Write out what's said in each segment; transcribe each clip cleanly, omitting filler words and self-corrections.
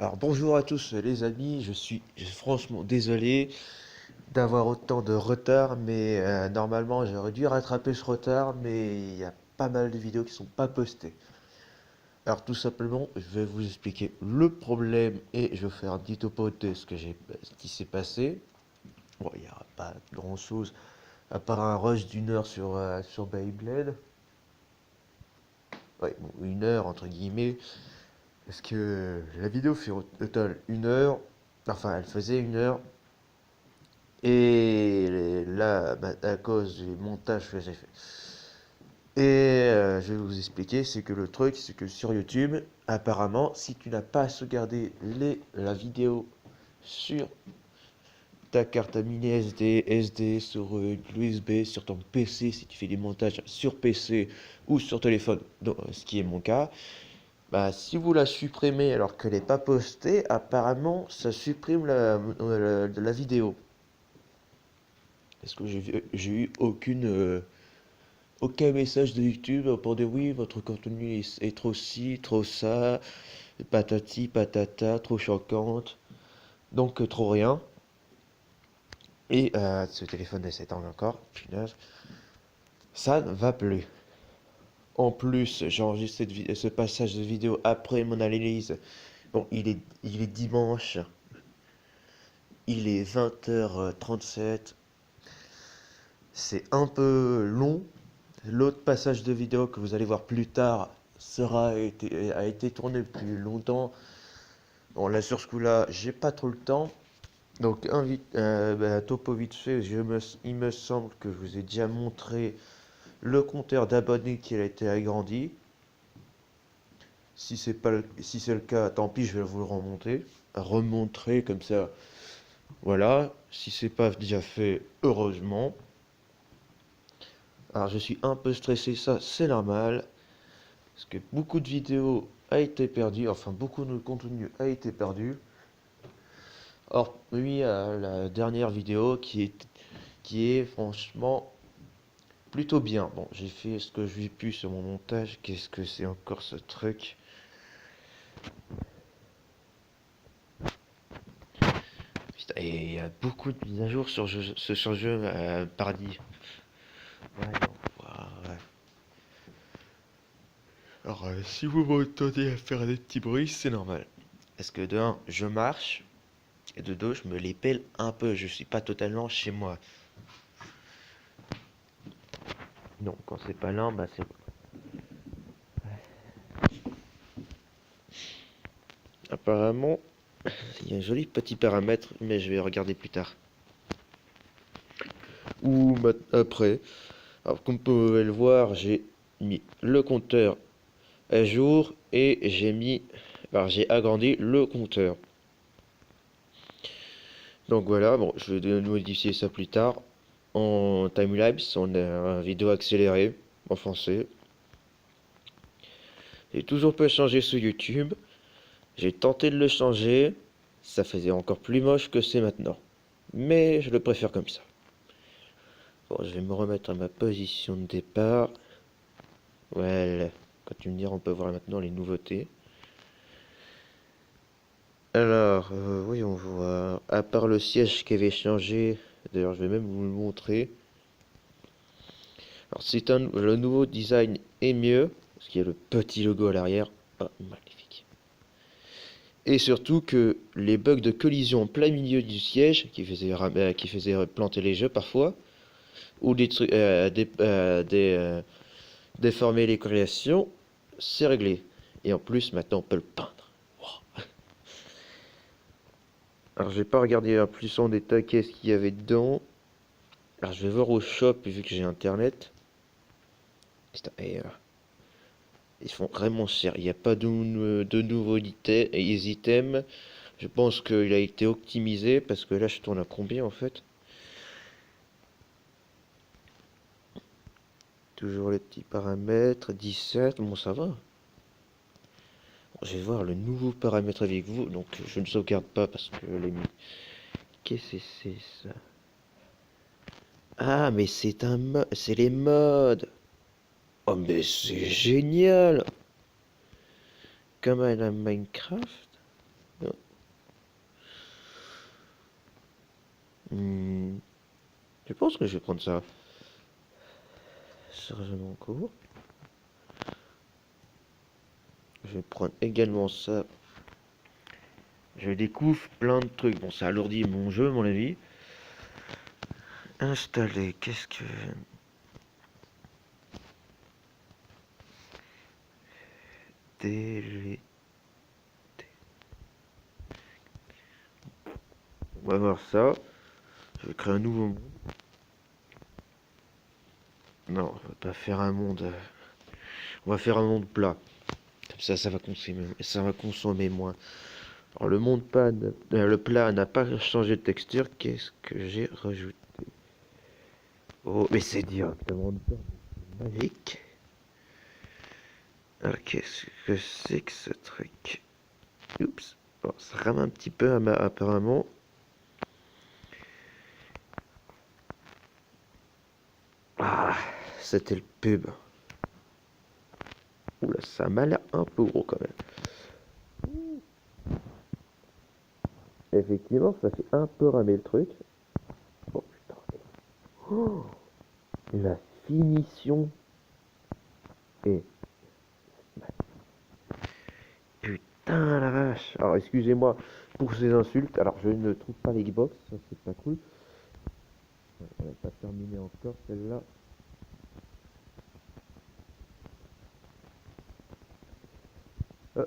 Alors bonjour à tous les amis, je suis franchement désolé d'avoir autant de retard, mais normalement j'aurais dû rattraper ce retard, mais il y a pas mal de vidéos qui sont pas postées. Alors tout simplement, je vais vous expliquer le problème et je vais faire un petit topo de ce qui s'est passé. Bon, il n'y aura pas grand chose à part un rush d'une heure sur Beyblade. Ouais, bon, une heure entre guillemets, parce que la vidéo fait au total une heure, enfin elle faisait une heure. Et là, bah, à cause du montage que j'ai fait. Et je vais vous expliquer, c'est que le truc, c'est que sur YouTube, apparemment, si tu n'as pas sauvegardé la vidéo sur ta carte mini SD, sur l'USB, sur ton PC, si tu fais des montages sur PC ou sur téléphone, ce qui est mon cas, bah, si vous la supprimez alors qu'elle n'est pas postée, apparemment, ça supprime la vidéo. Parce que j'ai eu aucun message de YouTube pour dire oui, votre contenu est trop ci, trop ça, patati, patata, trop choquante, donc trop rien. Et ce téléphone de 7 ans encore, punaise, ça ne va plus. En plus, j'enregistre ce passage de vidéo après mon analyse. Bon, il est dimanche, il est 20h37. C'est un peu long. L'autre passage de vidéo que vous allez voir plus tard a été tourné plus longtemps. Bon, là sur ce coup-là, j'ai pas trop le temps. Donc, topo vite fait, il me semble que je vous ai déjà montré le compteur d'abonnés qui a été agrandi. Si c'est le cas, tant pis, je vais vous le remontrer comme ça. Voilà, si c'est pas déjà fait, heureusement. Alors, je suis un peu stressé, ça, c'est normal. Parce que beaucoup de vidéos a été perdu, enfin beaucoup de contenu a été perdu. Or, oui, la dernière vidéo qui est franchement plutôt bien. Bon, j'ai fait ce que j'ai pu sur mon montage. Qu'est-ce que c'est encore ce truc? Putain, et il y a beaucoup de mises à jour sur jeu pardi. Ouais, non, ouais. Alors, si vous m'entendez à faire des petits bruits, c'est normal. Parce que de un, je marche, et de deux, je me les pèle un peu. Je suis pas totalement chez moi. Non, quand c'est pas l'un, bah c'est... Apparemment, il y a un joli petit paramètre, mais je vais regarder plus tard. Ou après. Alors, comme vous pouvez le voir, j'ai mis le compteur à jour et j'ai agrandi le compteur. Donc voilà, bon, je vais modifier ça plus tard en timelapse, en vidéo accélérée en français. J'ai toujours pas changé sur YouTube. J'ai tenté de le changer, ça faisait encore plus moche que c'est maintenant. Mais je le préfère comme ça. Bon, je vais me remettre à ma position de départ. Voilà. Quand tu me diras, on peut voir maintenant les nouveautés. Alors, voyons voir. À part le siège qui avait changé, d'ailleurs, je vais même vous le montrer. Alors, le nouveau design est mieux, parce qu'il y a le petit logo à l'arrière. Ah, magnifique. Et surtout que les bugs de collision en plein milieu du siège, qui faisaient planter les jeux parfois, ou déformer les créations, c'est réglé. Et en plus, maintenant, on peut le peindre. Wow. Alors, j'ai pas regardé plus en détail qu'est-ce qu'il y avait dedans. Alors, je vais voir au shop, vu que j'ai internet. Et, ils font vraiment cher. Il n'y a pas de nouveaux items. Je pense qu'il a été optimisé, parce que là, je tourne à combien en fait? Toujours les petits paramètres, 17, bon ça va. Bon, je vais voir le nouveau paramètre avec vous, donc je ne sauvegarde pas parce que les... Qu'est-ce que c'est ça? Ah mais c'est les modes. Oh mais c'est génial. Comme à la Minecraft. Hmm, je pense que je vais prendre ça. Chargement court. Je vais prendre également ça. Je découvre plein de trucs. Bon, ça alourdit mon jeu, à mon avis. Installer, qu'est-ce que... Télé... On va voir ça. Je vais créer un nouveau monde. Non, on va pas faire un monde... On va faire un monde plat. Comme ça va consommer moins. Alors le plat n'a pas changé de texture. Qu'est-ce que j'ai rajouté? Oh, mais c'est directement magique. Alors qu'est-ce que c'est que ce truc? Oups. Bon, ça rame un petit peu apparemment. Ah, c'était le pub. Oula, ça m'a l'air un peu gros quand même. Effectivement, ça fait un peu ramer le truc. Bon, putain. Oh, la finition est... Putain la vache. Alors excusez-moi pour ces insultes. Alors je ne trouve pas l'Xbox, ça c'est pas cool. On n'a pas terminé encore celle-là. Euh,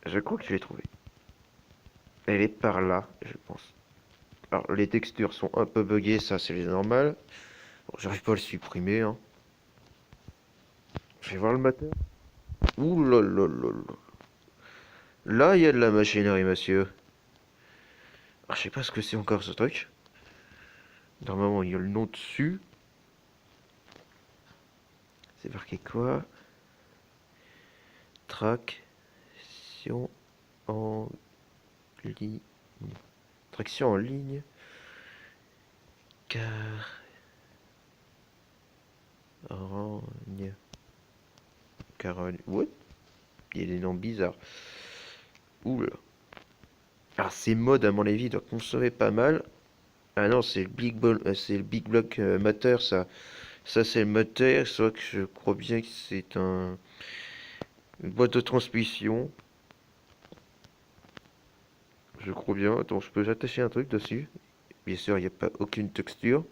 je crois que je l'ai trouvée. Elle est par là, je pense. Alors les textures sont un peu buggées, ça c'est normal. Bon, j'arrive pas à le supprimer, hein. Je vais voir le moteur. Ouh là là là là. Là, il y a de la machinerie, monsieur. Alors, je sais pas ce que c'est encore ce truc. Normalement, il y a le nom dessus. C'est marqué quoi? Traction en ligne. Traction en ligne. Carogne. Carogne. What? Il y a des noms bizarres. Oula. Alors, ces modes, à mon avis, doivent consommer pas mal. Ah non, c'est le Big Block moteur, ça. Ça, c'est le moteur. Soit que je crois bien que c'est une boîte de transmission. Je crois bien. Attends, je peux attacher un truc dessus. Bien sûr, il n'y a pas aucune texture.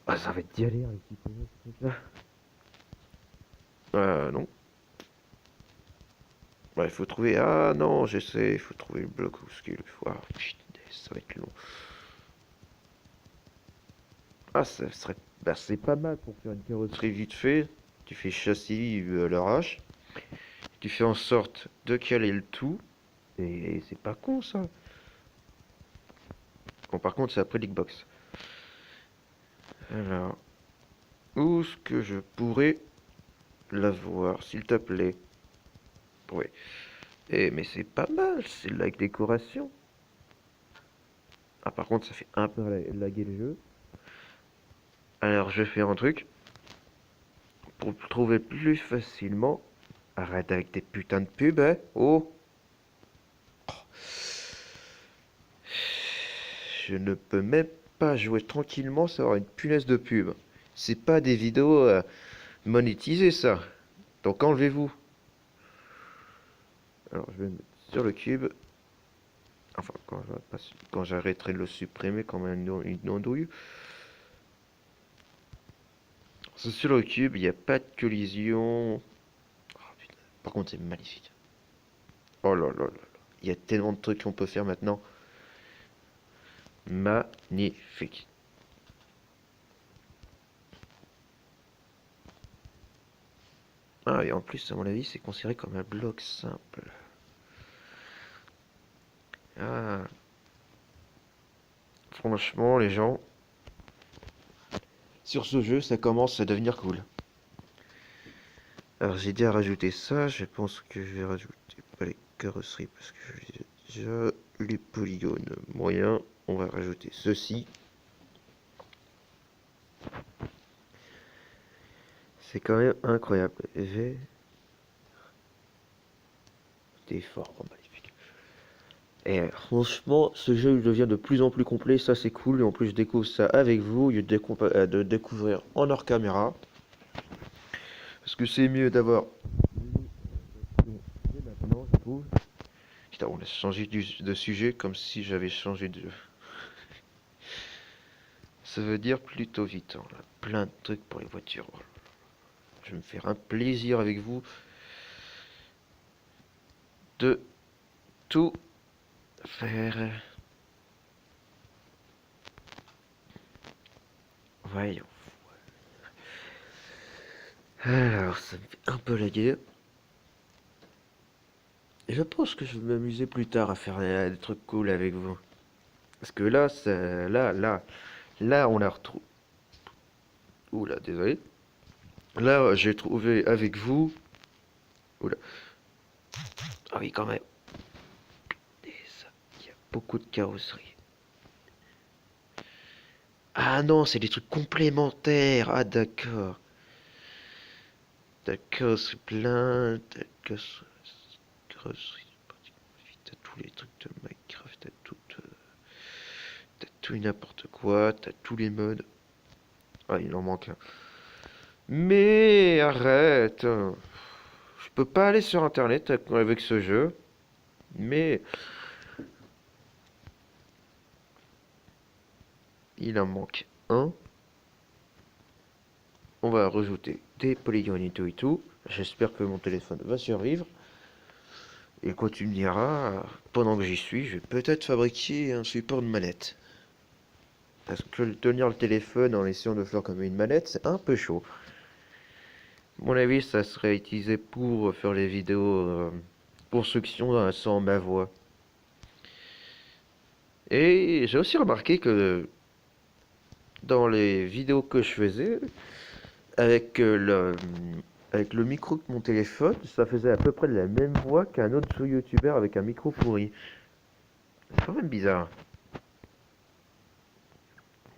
Ah, ça va être galère ici, ce truc-là. Non. Ouais, il faut trouver... Ah non, j'essaie. Il faut trouver le bloc où ce qu'il faut. Ah, putain, ça va être long. Ah, ça serait... Bah, c'est pas mal pour faire une carrosserie vite fait. Tu fais châssis à l'arrache. Tu fais en sorte de caler le tout. Et c'est pas con, ça. Bon, par contre, c'est après l'Xbox. Alors, où est-ce que je pourrais l'avoir, s'il te plaît? Oui. Eh, mais c'est pas mal, c'est de la décoration. Ah, par contre, ça fait un peu laguer le jeu. Alors, je vais faire un truc. Pour le trouver plus facilement. Arrête avec tes putains de pubs, hein. Oh! Je ne peux même pas jouer tranquillement sans avoir une punaise de pub. C'est pas des vidéos monétisées, ça. Donc enlevez-vous. Alors, je vais me mettre sur le cube. Enfin, quand j'arrêterai de le supprimer comme une andouille. Sur le cube, il n'y a pas de collision. Oh, putain. Par contre, c'est magnifique. Oh là là là là. Il y a tellement de trucs qu'on peut faire maintenant. Magnifique. Ah, et en plus, à mon avis, c'est considéré comme un bloc simple. Ah, franchement, les gens, sur ce jeu, ça commence à devenir cool. Alors, j'ai déjà rajouté ça. Je pense que je vais rajouter pas les carrosseries parce que j'ai déjà les polygones moyens. On va rajouter ceci. C'est quand même incroyable. Des formes magnifiques. Et franchement, ce jeu il devient de plus en plus complet, ça c'est cool. Et en plus, je découvre ça avec vous, au lieu de découvrir en hors caméra. Parce que c'est mieux d'avoir. Maintenant, je trouve. Putain, on a changé de sujet comme si j'avais changé de. Ça veut dire plutôt vite. On a plein de trucs pour les voitures. Je vais me faire un plaisir avec vous de tout faire. Voyons. Alors, ça me fait un peu la guerre. Et je pense que je vais m'amuser plus tard à faire des trucs cool avec vous. Parce que là, là, on a retrouvé. Oula, désolé. Là, j'ai trouvé avec vous. Oula. Ah oui, quand même. Et ça, il y a beaucoup de carrosserie. Ah non, c'est des trucs complémentaires. Ah d'accord. D'accord, c'est plein. D'accord, carrosserie. T'as tous les trucs de Minecraft, t'as tout et n'importe quoi, t'as tous les modes. Ah, il en manque un. Mais arrête. Je peux pas aller sur internet avec ce jeu. Mais il en manque un. On va rajouter des polygones et tout et tout. J'espère que mon téléphone va survivre. Et quand tu me diras, pendant que j'y suis, je vais peut-être fabriquer un support de manette. Parce que tenir le téléphone en essayant de faire comme une manette, c'est un peu chaud. À mon avis, ça serait utilisé pour faire les vidéos construction sans ma voix. Et j'ai aussi remarqué que dans les vidéos que je faisais, avec avec le micro de mon téléphone, ça faisait à peu près la même voix qu'un autre sous-youtubeur avec un micro pourri. C'est quand même bizarre.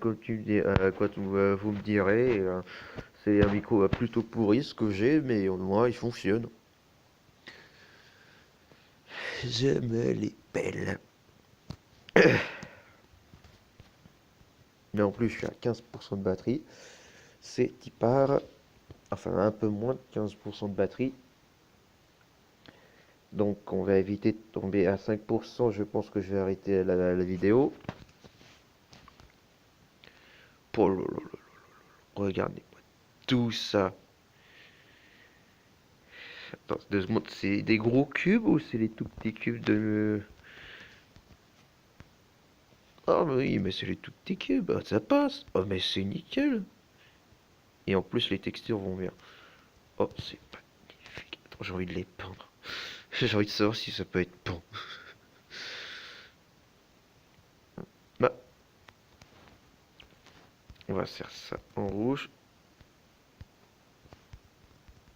Quand vous me direz, c'est un micro plutôt pourri ce que j'ai, mais au moins il fonctionne. Je me les pelle. Mais en plus, je suis à 15% de batterie. C'est qui part. Enfin, un peu moins de 15% de batterie. Donc, on va éviter de tomber à 5%. Je pense que je vais arrêter la vidéo. Oh là là là, regardez-moi tout ça. Attends, 2 secondes, c'est des gros cubes ou c'est les tout petits cubes de. Ah, oui, mais c'est les tout petits cubes. Ah, ça passe. Oh, mais c'est nickel. Et en plus, les textures vont bien. Oh, c'est magnifique. Attends, j'ai envie de les peindre. J'ai envie de savoir si ça peut être peint. Bah, on va faire ça en rouge.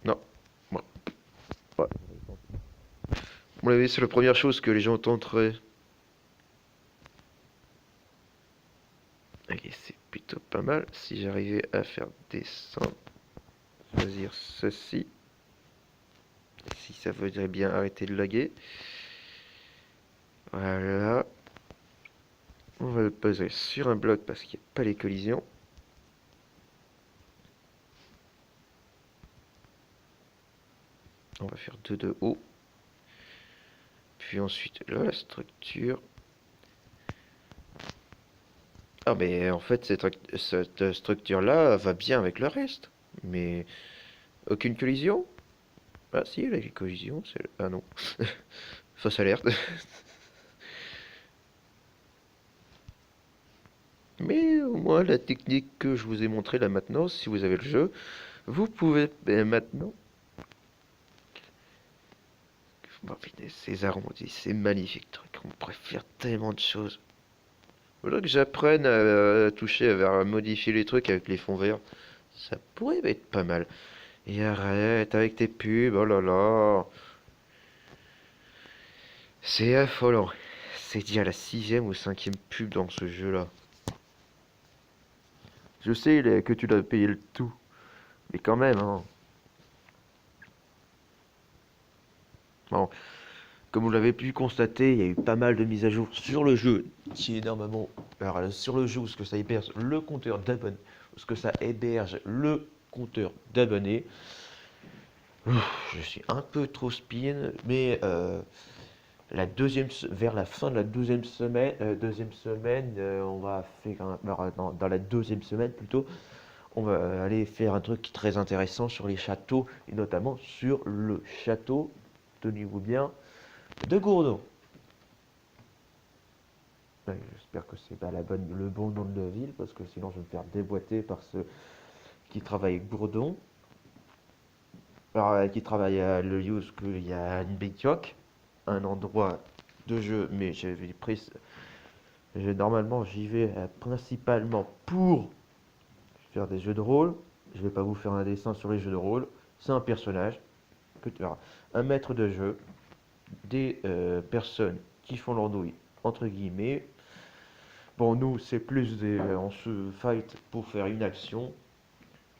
Non. Ouais. Ouais. À mon avis, c'est la première chose que les gens tenteraient. Ok, c'est plutôt pas mal. Si j'arrivais à faire descendre, choisir ceci. Si ça voudrait bien arrêter de laguer. Voilà. On va le poser sur un bloc parce qu'il n'y a pas les collisions. On va faire 2 de haut. Puis ensuite, là, la structure. Ah, mais en fait, cette structure-là va bien avec le reste. Mais aucune collision? Ah, si, il y a des collisions. Ah non. Fausse alerte. Mais au moins, la technique que je vous ai montrée là maintenant, si vous avez le jeu, vous pouvez maintenant. Bon, putain, ces arrondis, c'est magnifique truc. On pourrait faire tellement de choses. Faudrait que j'apprenne à toucher, à modifier les trucs avec les fonds verts. Ça pourrait être pas mal. Et arrête avec tes pubs, oh là là. C'est affolant. C'est déjà la 6e ou 5e pub dans ce jeu-là. Je sais que tu dois payer le tout. Mais quand même, hein. Bon, Comme vous l'avez pu constater, il y a eu pas mal de mises à jour sur le jeu, qui énormément, alors, sur le jeu, où ce que ça héberge le compteur d'abonnés, où ce que ça héberge le compteur d'abonnés. Je suis un peu trop spin, mais vers la fin de la deuxième semaine, on va faire, dans la deuxième semaine plutôt, on va aller faire un truc très intéressant sur les châteaux, et notamment sur le château, tenez-vous bien, de Gourdon. Ouais, j'espère que c'est pas le bon nom de la ville, parce que sinon je vais me faire déboîter par ceux qui travaillent à Gourdon. Alors, qui travaille à le lieu où il y a une bibliothèque, un endroit de jeu, mais normalement j'y vais principalement pour faire des jeux de rôle. Je vais pas vous faire un dessin sur les jeux de rôle. C'est un personnage que tu verras. Un maître de jeu, des personnes qui font l'andouille, entre guillemets. Bon, nous, c'est plus on se fight pour faire une action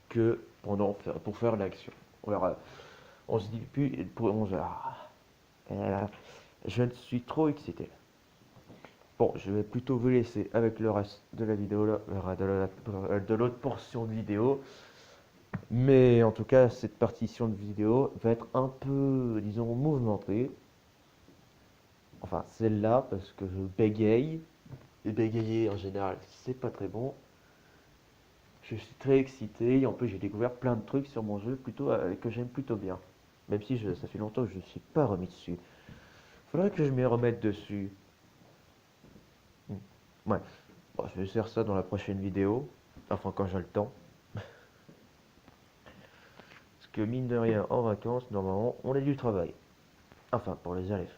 que pour faire l'action. Alors, on se dit plus pour je suis trop excité. Bon, je vais plutôt vous laisser avec le reste de la vidéo, de l'autre portion de vidéo. Mais en tout cas, cette partition de vidéo va être un peu, disons, mouvementée. Enfin, celle-là, parce que je bégaye. Et bégayer, en général, c'est pas très bon. Je suis très excité. Et en plus, j'ai découvert plein de trucs sur mon jeu que j'aime plutôt bien. Même si ça fait longtemps que je ne suis pas remis dessus. Faudrait que je m'y remette dessus. Ouais. Bon, je vais faire ça dans la prochaine vidéo. Enfin, quand j'ai le temps. Parce que mine de rien, en vacances, normalement, on a du travail. Enfin, pour les élèves.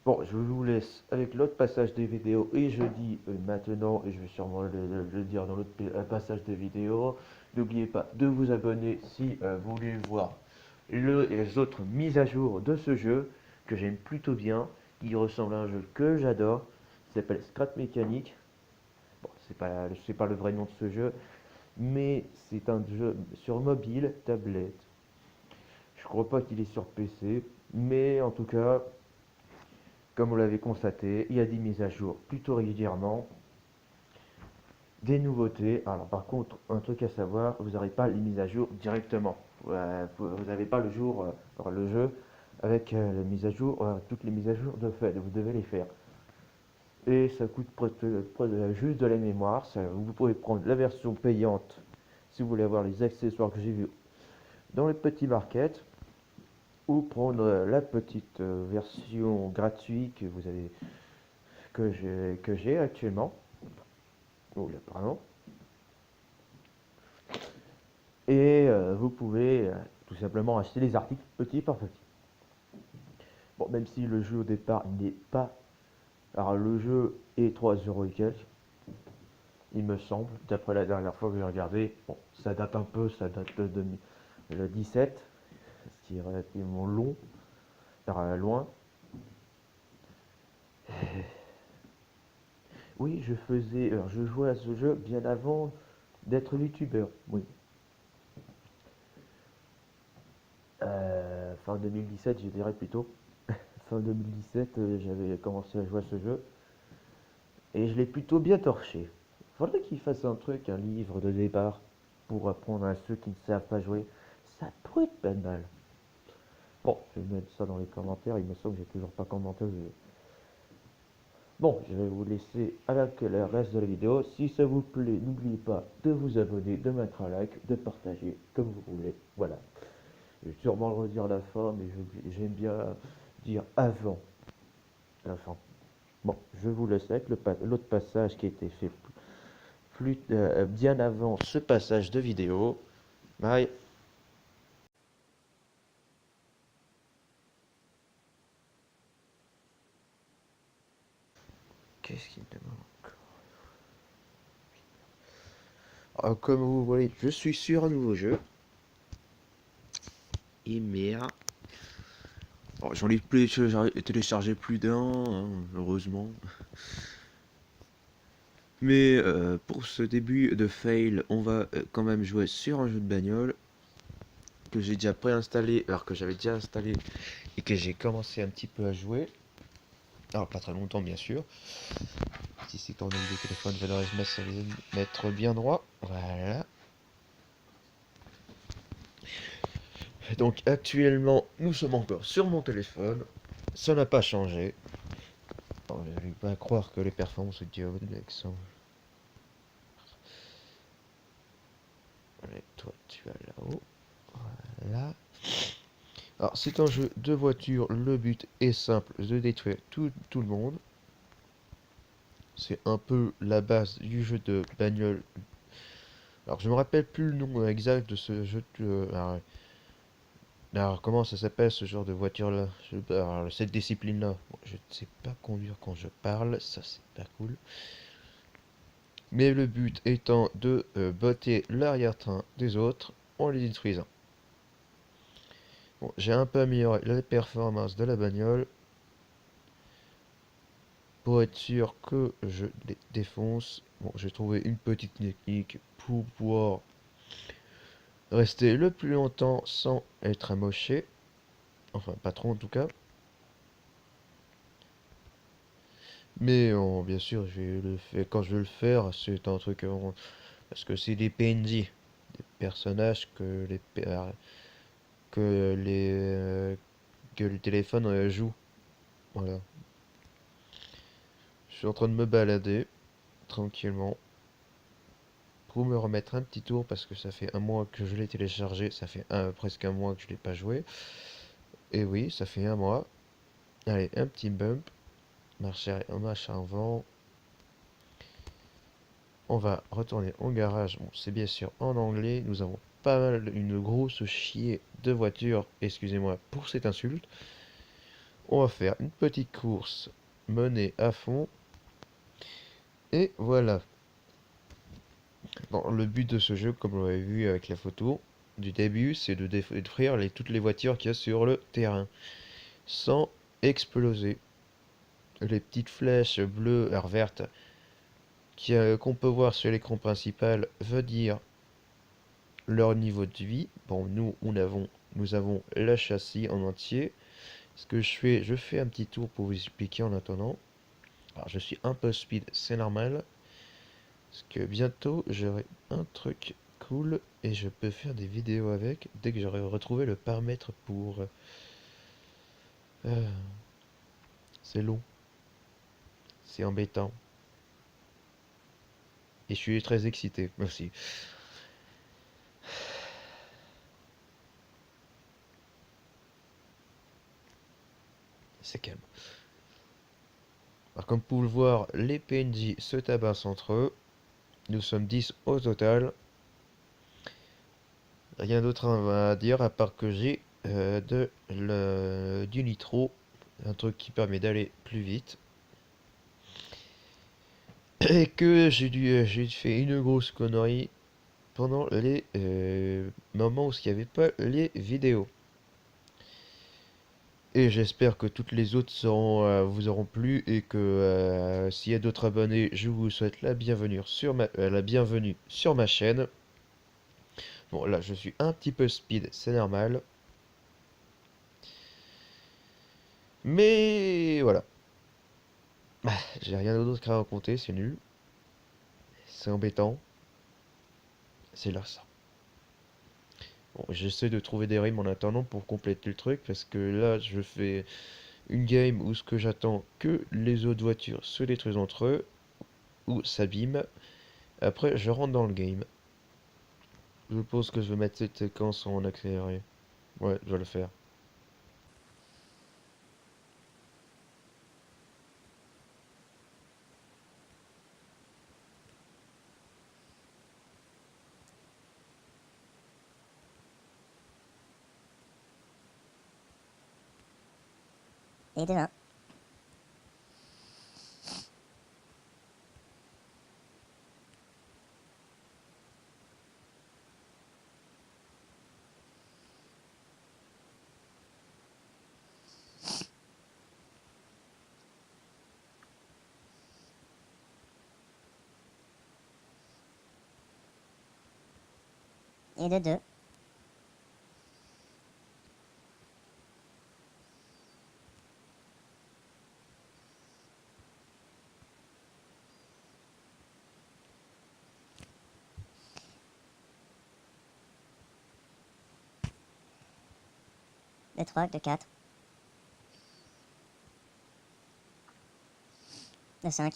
Bon, je vous laisse avec l'autre passage des vidéos et je dis maintenant, et je vais sûrement le dire dans l'autre passage des vidéos, n'oubliez pas de vous abonner si vous voulez voir les autres mises à jour de ce jeu que j'aime plutôt bien, qui ressemble à un jeu que j'adore, qui s'appelle Scrap Mécanique. Bon, c'est pas le vrai nom de ce jeu, mais c'est un jeu sur mobile, tablette. Je crois pas qu'il est sur PC, mais en tout cas, comme vous l'avez constaté, il y a des mises à jour plutôt régulièrement, des nouveautés. Alors par contre, un truc à savoir, vous n'aurez pas les mises à jour directement. Vous n'avez pas le jeu avec les mises à jour, toutes les mises à jour de fait, vous devez les faire. Et ça coûte juste de la mémoire. Vous pouvez prendre la version payante si vous voulez avoir les accessoires que j'ai vus dans les petits markets, ou prendre la petite version gratuite que j'ai actuellement. Oh là, pardon. Et vous pouvez tout simplement acheter les articles petit par petit. Bon, même si le jeu au départ n'est pas. Alors le jeu est 3 euros et quelques, il me semble, d'après la dernière fois que j'ai regardé. Bon, ça date un peu, ça date de 2017, ce qui est relativement long, loin. Oui, je jouais à ce jeu bien avant d'être youtubeur, oui. Fin 2017, je dirais plutôt. Fin 2017, j'avais commencé à jouer à ce jeu et je l'ai plutôt bien torché. Faudrait qu'il fasse un truc, un livre de départ pour apprendre à ceux qui ne savent pas jouer. Ça pourrait être pas mal. Bon, je vais mettre ça dans les commentaires. Il me semble que j'ai toujours pas commenté. Bon, je vais vous laisser avec le reste de la vidéo. Si ça vous plaît, n'oubliez pas de vous abonner, de mettre un like, de partager comme vous voulez. Voilà. Je vais sûrement le redire à la fin, mais j'aime bien dire avant la fin. Bon, je vous laisse avec l'autre passage qui a été fait bien avant ce passage de vidéo. Bye. Qu'est-ce qu'il me demande encore? Comme vous voyez, je suis sur un nouveau jeu. Et merde. Bon, j'en ai téléchargé plus d'un, hein, heureusement. Mais pour ce début de fail, on va quand même jouer sur un jeu de bagnole. que j'ai déjà préinstallé, alors que j'avais déjà installé et que j'ai commencé un petit peu à jouer. Alors pas très longtemps bien sûr. Si c'est ton nombre de téléphone, faudrait se mettre bien droit. Voilà. Donc actuellement, nous sommes encore sur mon téléphone. Ça n'a pas changé. Oh, je vais pas croire que les performances de Geodex sont... Allez, toi tu vas là-haut. Voilà. Alors c'est un jeu de voiture. Le but est simple, de détruire tout le monde. C'est un peu la base du jeu de bagnole. Alors je me rappelle plus le nom exact de ce jeu de... alors, comment ça s'appelle ce genre de voiture là? Alors, cette discipline là. Bon, je ne sais pas conduire quand je parle, ça c'est pas cool. Mais le but étant de botter l'arrière-train des autres en les détruisant. Bon, j'ai un peu amélioré la performance de la bagnole pour être sûr que je les défonce. Bon, j'ai trouvé une petite technique pour pouvoir rester le plus longtemps sans être amoché. Enfin, pas trop en tout cas. Mais bien sûr, quand je vais le faire, c'est un truc... parce que c'est des PNJ, des personnages que que le téléphone joue. Voilà. Je suis en train de me balader tranquillement pour me remettre un petit tour parce que ça fait un mois que je l'ai téléchargé, ça fait presque un mois que je l'ai pas joué. Et oui, ça fait un mois. Allez, un petit bump, marche avant. On va retourner au garage. Bon, c'est bien sûr en anglais. Nous avons pas mal, une grosse chier de voitures. Excusez-moi pour cette insulte. On va faire une petite course menée à fond. Et voilà. Bon, le but de ce jeu, comme vous l'avez vu avec la photo du début, c'est de détruire toutes les voitures qu'il y a sur le terrain. Sans exploser. Les petites flèches bleues, vertes, qu'on peut voir sur l'écran principal, veut dire leur niveau de vie. Bon, nous avons la châssis en entier. Ce que je fais un petit tour pour vous expliquer en attendant. Alors, je suis un peu speed, c'est normal. Parce que bientôt, j'aurai un truc cool et je peux faire des vidéos avec dès que j'aurai retrouvé le paramètre pour... euh, c'est long, c'est embêtant. Et je suis très excité, merci. C'est calme. Alors, comme vous pouvez le voir, les PNJ se tabassent entre eux. Nous sommes 10 au total. Rien d'autre à dire à part que j'ai du nitro, un truc qui permet d'aller plus vite. Et que j'ai fait une grosse connerie pendant les moments où il n'y avait pas les vidéos. Et j'espère que toutes les autres vous auront plu et que s'il y a d'autres abonnés, je vous souhaite la bienvenue sur ma chaîne. Bon, là, je suis un petit peu speed, c'est normal. Mais voilà. J'ai rien d'autre à raconter, c'est nul. C'est embêtant. C'est là ça. Bon, j'essaie de trouver des rimes en attendant pour compléter le truc parce que là, je fais une game où ce que j'attends que les autres voitures se détruisent entre eux ou s'abîment. Après, je rentre dans le game. Je pense que je vais mettre cette séquence en accéléré. Ouais, je vais le faire. Et de 1. Et de 2. de 3, de 4, de 5,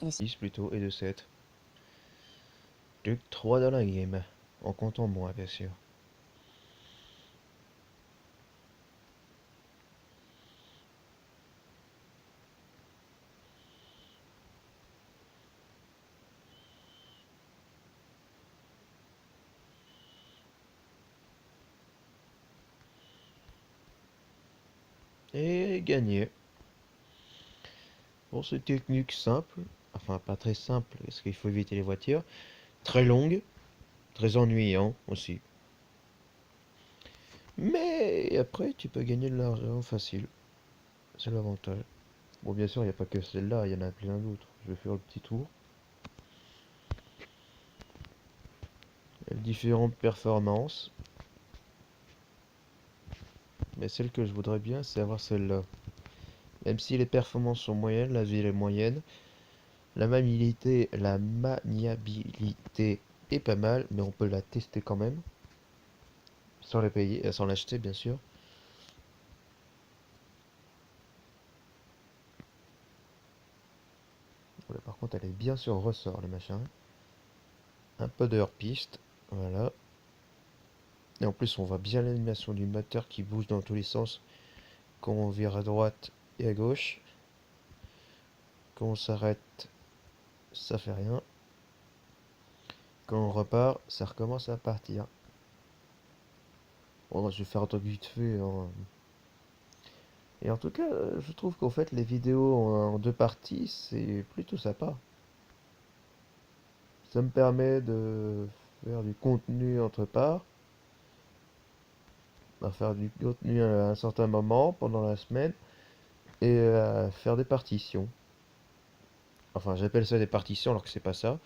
et de 6. 10 plutôt, et de 7. Plus que 3 dans la game. En comptant moi, bien sûr. Et gagné. Bon, c'est une technique simple. Enfin, pas très simple, parce qu'il faut éviter les voitures. Très longue. Très ennuyant aussi. Mais après, tu peux gagner de l'argent facile. C'est l'avantage. Bon, bien sûr, il n'y a pas que celle-là, il y en a plein d'autres. Je vais faire le petit tour. Il y a différentes performances. Mais celle que je voudrais bien, c'est avoir celle-là. Même si les performances sont moyennes, la ville est moyenne. La maniabilité est pas mal, mais on peut la tester quand même. Sans la payer, sans l'acheter, bien sûr. Voilà, par contre, elle est bien sur ressort, le machin. Un peu de hors-piste. Voilà. Et en plus, on voit bien l'animation du moteur qui bouge dans tous les sens. Quand on vire à droite et à gauche. Quand on s'arrête, ça fait rien. Quand on repart, ça recommence à partir. Bon, je vais faire un truc vite fait, hein. Et en tout cas, je trouve qu'en fait, les vidéos en deux parties, c'est plutôt sympa. Ça me permet de faire du contenu entre parts, à faire du contenu à un certain moment pendant la semaine, et à faire des partitions. Enfin, j'appelle ça des partitions alors que c'est pas ça.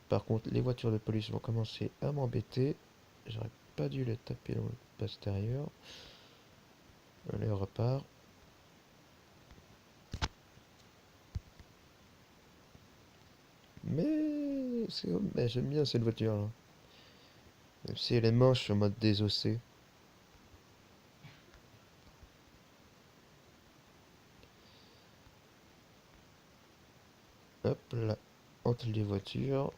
Par contre, les voitures de police vont commencer à m'embêter. J'aurais pas dû les taper dans le postérieur. Allez, on repart. Mais j'aime bien cette voiture-là. Même si elle est moche en mode désossé. Hop là, entre les voitures.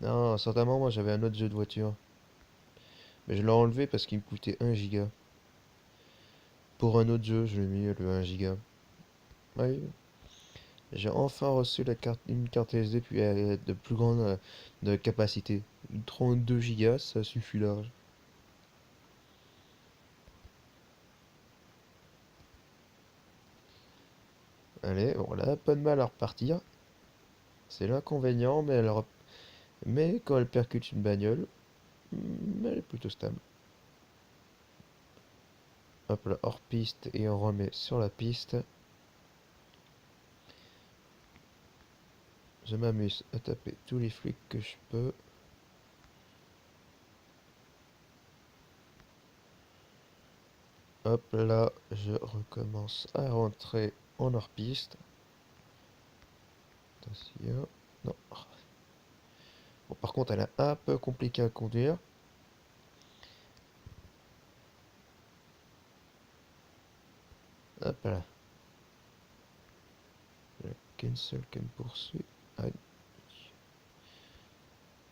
Non, certainement, moi j'avais un autre jeu de voiture. Mais je l'ai enlevé parce qu'il me coûtait 1 giga. Pour un autre jeu, je l'ai mis le 1 giga. Oui, j'ai enfin reçu une carte SD puis de plus grande de capacité. 32 gigas, ça suffit large. Allez, bon, là, pas de mal à repartir. C'est l'inconvénient, mais quand elle percute une bagnole, elle est plutôt stable. Hop là, hors piste et on remet sur la piste. Je m'amuse à taper tous les flics que je peux. Hop là, je recommence à rentrer en hors-piste. Attention. Non. Bon, par contre, elle est un peu compliquée à conduire. Hop là. Il n'y a qu'une seule qui me poursuit. Aïe.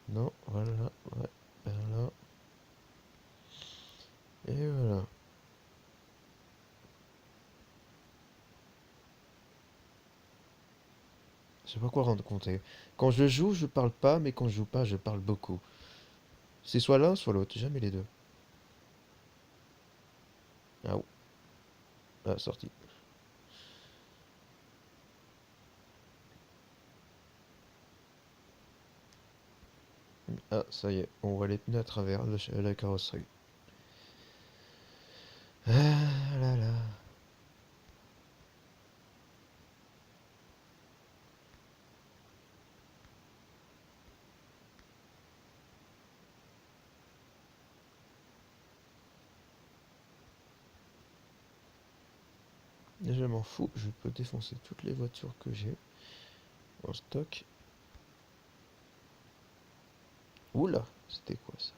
Non, voilà. Ouais, vers là. Et voilà. Je sais pas quoi rendre compte. Quand je joue, je parle pas, mais quand je joue pas, je parle beaucoup. C'est soit l'un, soit l'autre, jamais les deux. Ah, oh. Ah, sorti. Ah, ça y est, on voit les pneus à travers la carrosserie. Ah là là. Et je m'en fous, je peux défoncer toutes les voitures que j'ai en stock. Oula, c'était quoi ça?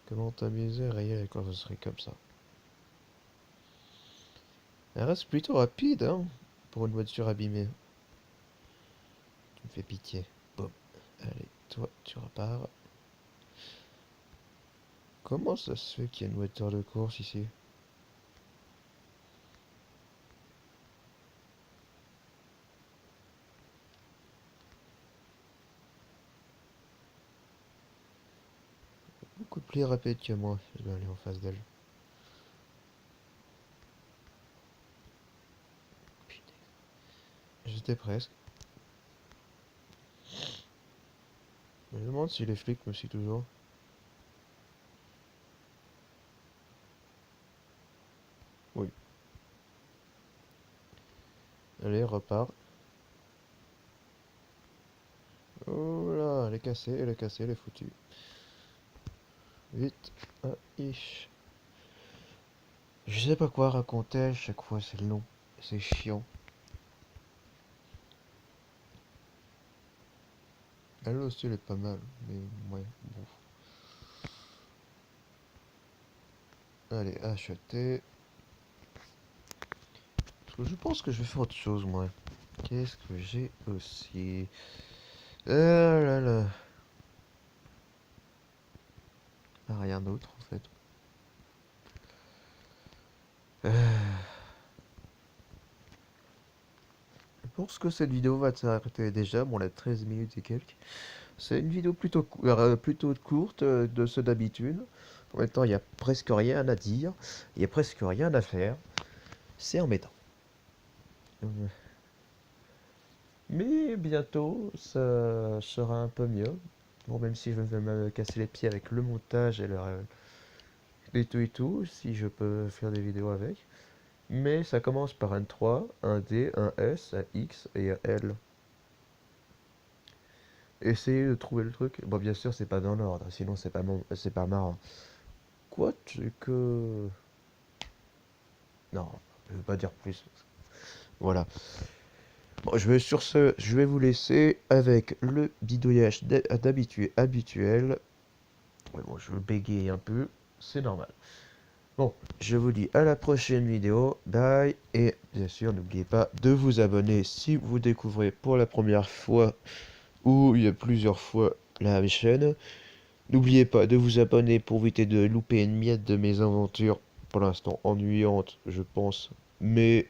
Comment t'amuser à rayer quand ce serait comme ça? Elle reste plutôt rapide, hein, pour une voiture abîmée. Tu me fais pitié. Bon, allez, toi, tu repars. Comment ça se fait qu'il y a une voiture de course ici? Beaucoup plus rapide que moi. Je vais aller en face d'elle. Putain, j'étais presque. Je me demande si les flics me suivent toujours. Oui. Allez, repart. Oh là, elle est cassée, elle est cassée, elle est foutue. Vite. Ah, ish. Je sais pas quoi raconter, chaque fois c'est long. C'est chiant. Elle aussi, elle est pas mal, mais ouais, bon. Allez, acheter. Parce que je pense que je vais faire autre chose, moi. Qu'est-ce que j'ai aussi? Ah là là. Ah, rien d'autre, en fait. Je pense que cette vidéo va s'arrêter déjà. Bon, elle a 13 minutes et quelques. C'est une vidéo plutôt courte de ce d'habitude. En même temps, il n'y a presque rien à dire. Il n'y a presque rien à faire. C'est embêtant. Euh, Mais bientôt, ça sera un peu mieux. Bon, même si je vais me casser les pieds avec le montage et tout, si je peux faire des vidéos avec. Mais ça commence par un 3, un D, un S, un X et un L. Essayez de trouver le truc. Bon, bien sûr, c'est pas dans l'ordre, sinon c'est pas marrant. Quoi, tu que... Non, je veux pas dire plus. Voilà. Bon, sur ce, je vais vous laisser avec le bidouillage habituel. Ouais, bon, je bégaye un peu, c'est normal. Bon, je vous dis à la prochaine vidéo, bye, et bien sûr, n'oubliez pas de vous abonner si vous découvrez pour la première fois ou il y a plusieurs fois la chaîne. N'oubliez pas de vous abonner pour éviter de louper une miette de mes aventures, pour l'instant ennuyantes, je pense, mais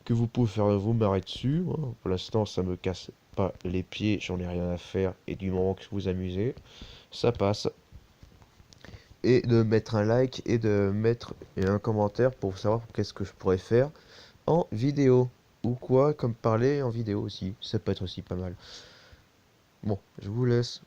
que vous pouvez faire vous marrer dessus, hein. Pour l'instant, ça me casse pas les pieds, j'en ai rien à faire, et du moment que vous amusez, ça passe. Et de mettre un like et de mettre un commentaire pour savoir qu'est-ce que je pourrais faire en vidéo. Ou quoi, comme parler en vidéo aussi. Ça peut être aussi pas mal. Bon, je vous laisse.